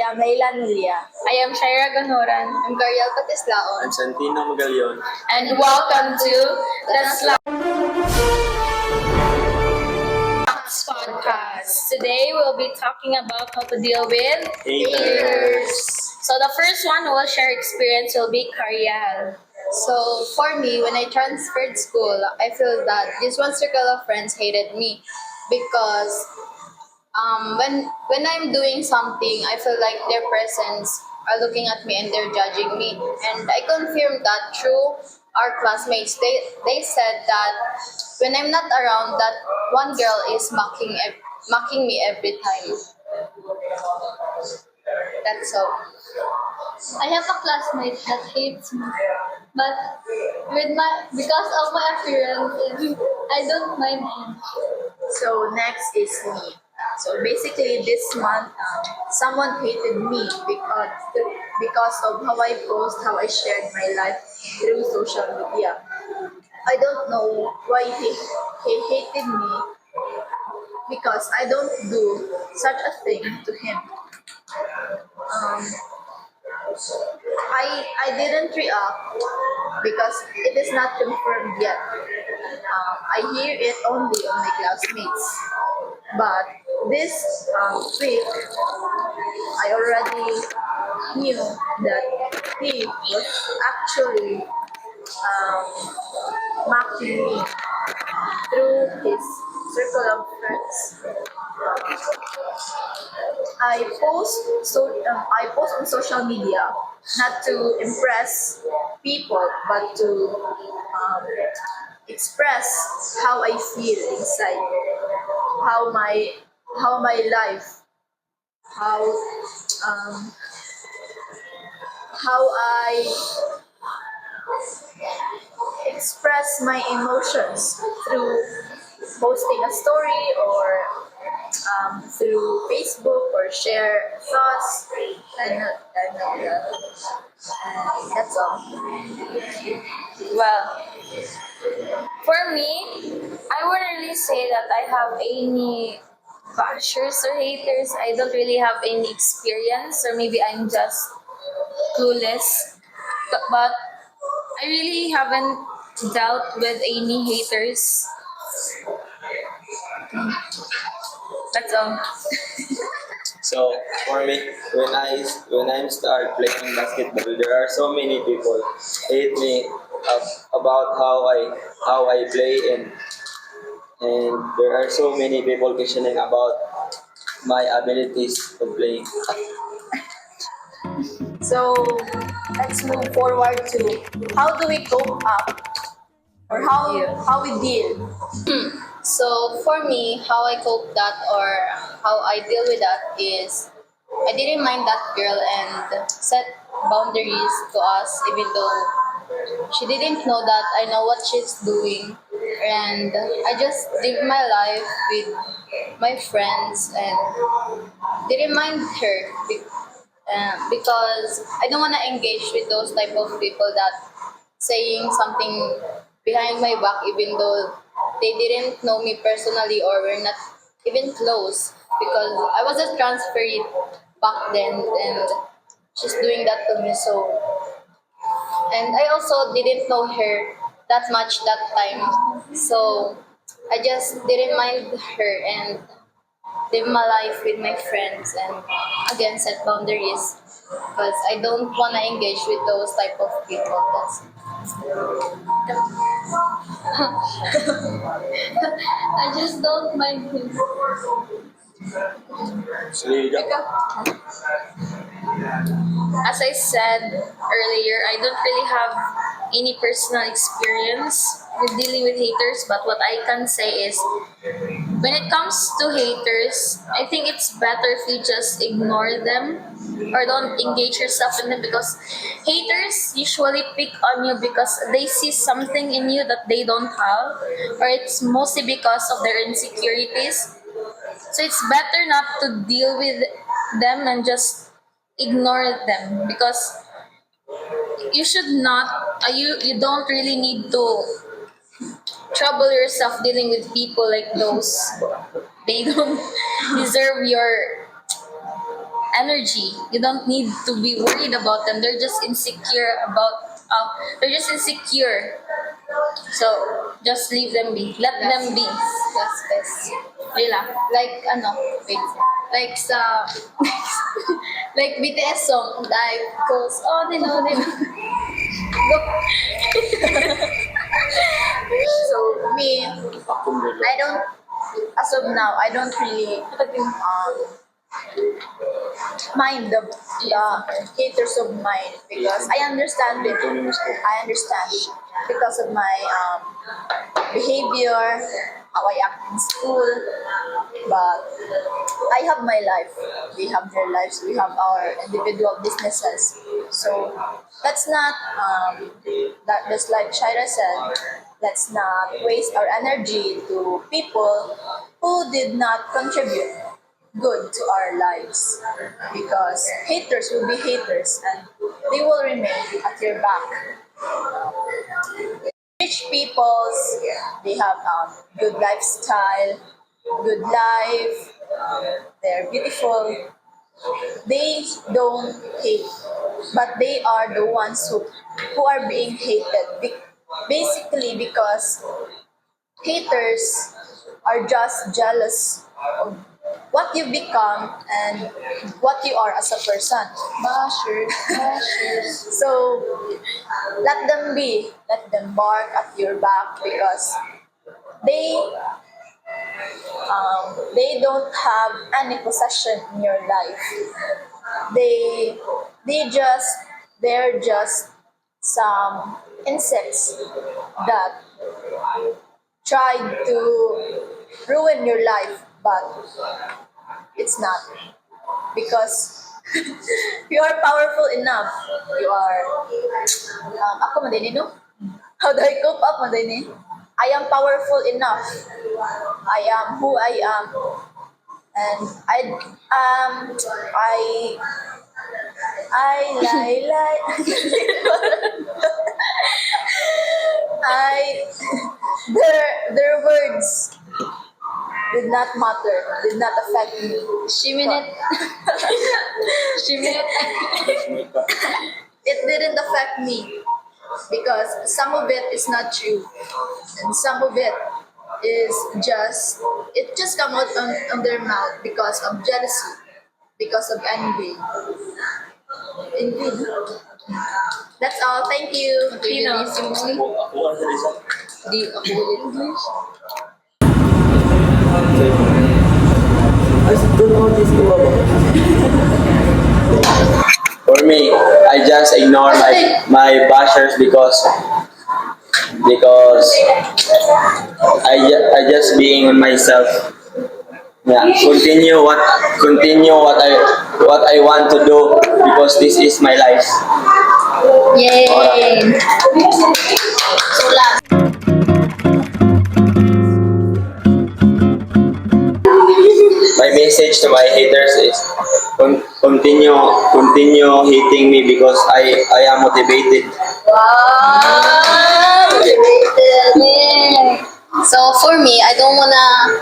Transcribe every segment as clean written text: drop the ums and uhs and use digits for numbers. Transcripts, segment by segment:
am Layla Nulia. I am Shaira Ganoran. I'm Gariel Patislaon. I'm Santino Magalion. And welcome to the Slacks Podcast. Today we'll be talking about how to deal with Haters. So the first one who will share experience will be Kariel. So for me, when I transferred school, I feel that this one circle of friends hated me because when I'm doing something, I feel like their presence are looking at me and they're judging me. And I confirmed that through our classmates. They said that when I'm not around, that one girl is mocking me every time. That's all. I have a classmate that hates me, but because of my appearance, I don't mind him. So next is me. So basically this month, someone hated me because of how I post, how I shared my life through social media. I don't know why he hated me because I don't do such a thing to him. Um, I didn't react because it is not confirmed yet. I hear it only on my classmates. But this week, I already knew that he was actually mocking me through his circle of friends. I post on social media not to impress people, but to express how I feel inside, how my life, how how I express my emotions through posting a story or through Facebook or share thoughts and that's all. Well, for me, I wouldn't really say that I have any bashers or haters. I don't really have any experience, or maybe I'm just clueless. But I really haven't dealt with any haters. That's all. So for me, when I start playing basketball, there are so many people hate me about how I play, and there are so many people questioning about my abilities of playing. So let's move forward to how do we cope up or how we deal. So for me, how I cope that or how I deal with that is I didn't mind that girl and set boundaries to us even though she didn't know that I know what she's doing, and I just live my life with my friends and didn't mind her because I don't want to engage with those type of people that saying something behind my back even though they didn't know me personally or were not even close because I was a transferee back then and she's doing that to me. So and I also didn't know her that much that time, so I just didn't mind her and live my life with my friends and again set boundaries because I don't want to engage with those type of people. I just don't mind him. So you got As I said earlier, I don't really have any personal experience with dealing with haters, but what I can say is when it comes to haters, I think it's better if you just ignore them or don't engage yourself in them because haters usually pick on you because they see something in you that they don't have, or it's mostly because of their insecurities. So it's better not to deal with them and just ignore them because you should not you don't really need to trouble yourself dealing with people like those. They don't deserve your energy. You don't need to be worried about them. They're just insecure about. They're just insecure. So just leave them be. Let them be. That's best. Yun lang. Like, wait. Like sa, like BTS song, Life Goes On and On and On. So me, I don't, as of now, I don't really mind the haters of mine because I understand it. I understand because of my behavior, how I act in school. But I have my life. We have their lives. We have our individual businesses. So let's not, just like Shaira said, let's not waste our energy to people who did not contribute good to our lives, because haters will be haters and they will remain at your back. Rich peoples, they have good lifestyle, good life, they're beautiful. They don't hate, but they are the ones who are being hated. Basically, because haters are just jealous of what you become and what you are as a person. Bashers. So let them be. Let them bark at your back because they don't have any possession in your life. They're just some insects that tried to ruin your life, but it's not, because you are powerful enough. You are ako madini no? How do I cope up madini? I am powerful enough. I am who I am, and their words did not matter, did not affect me. Shiminit. It didn't affect me because some of it is not true, and some of it is just come out on their mouth because of jealousy, because of envy. Indeed. That's all. Thank you. Pino. Di ako ulit. For me, I just ignore my bashers because I just being myself. Yeah, continue what I want to do because this is my life. Yay! So last. My message to my haters is continue hating me because I am motivated. Wow! So for me, I don't wanna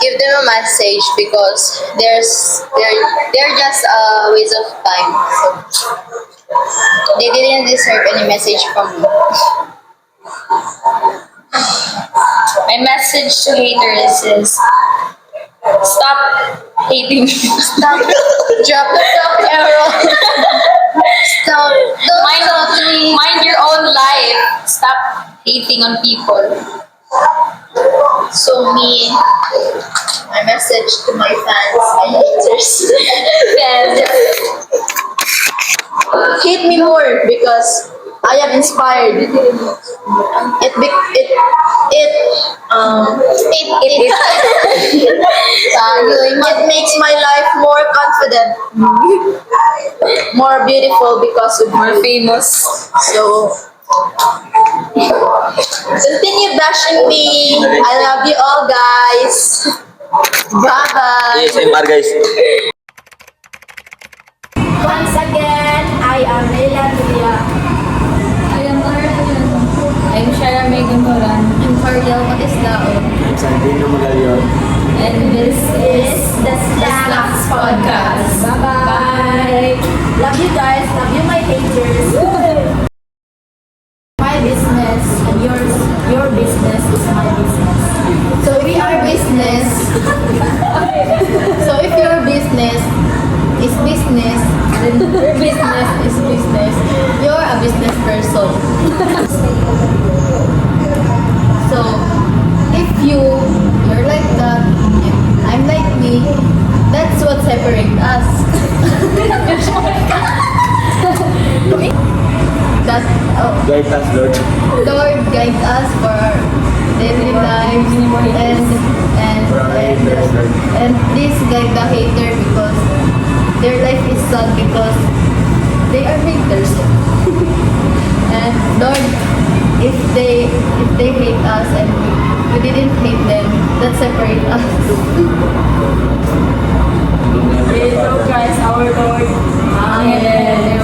give them a message because they're just a waste of time. So they didn't deserve any message from me. My message to haters is stop hating me. Stop. Drop the stop arrow. Stop. Don't Mind your own life. Stop hating on people. So me, my message to my fans, my haters, hate me more because I am inspired. It makes my life more confident, more beautiful because of More you. famous. So continue bashing me. I love you all, guys. Bye bye. ASMR guys. Once again, I am Leila Tulia. I'm Shara Megan Horan. I'm Cardel Patislao. Santino Magayon. And this is The Slacks Podcast. Bye bye. Bye! Love you guys. Love you, my haters. My business and yours, your business is my business. So we are business. So if your business is business, then your business is business. You're a business person. So if you're like that, and I'm like me, that's what separates us. That Guide us, Lord. Lord guide us for our daily lives and please guide the hater because their life is sad because they are haters. And Lord, if they hate us and we didn't hate them, that separate us. Hello, Christ, our Lord. Amen.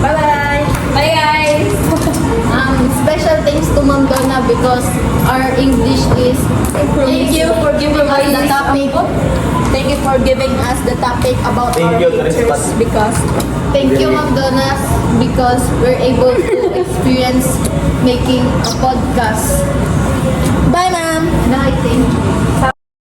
Bye-bye. Bye guys! Special thanks to Ma'am Donna because our English is Thank you for giving us the topic. Thank you for giving us the topic about Thank our you, haters Tristan. because Thank you, Ma'am Donna, because we're able to experience making a podcast. bye, ma'am. And I think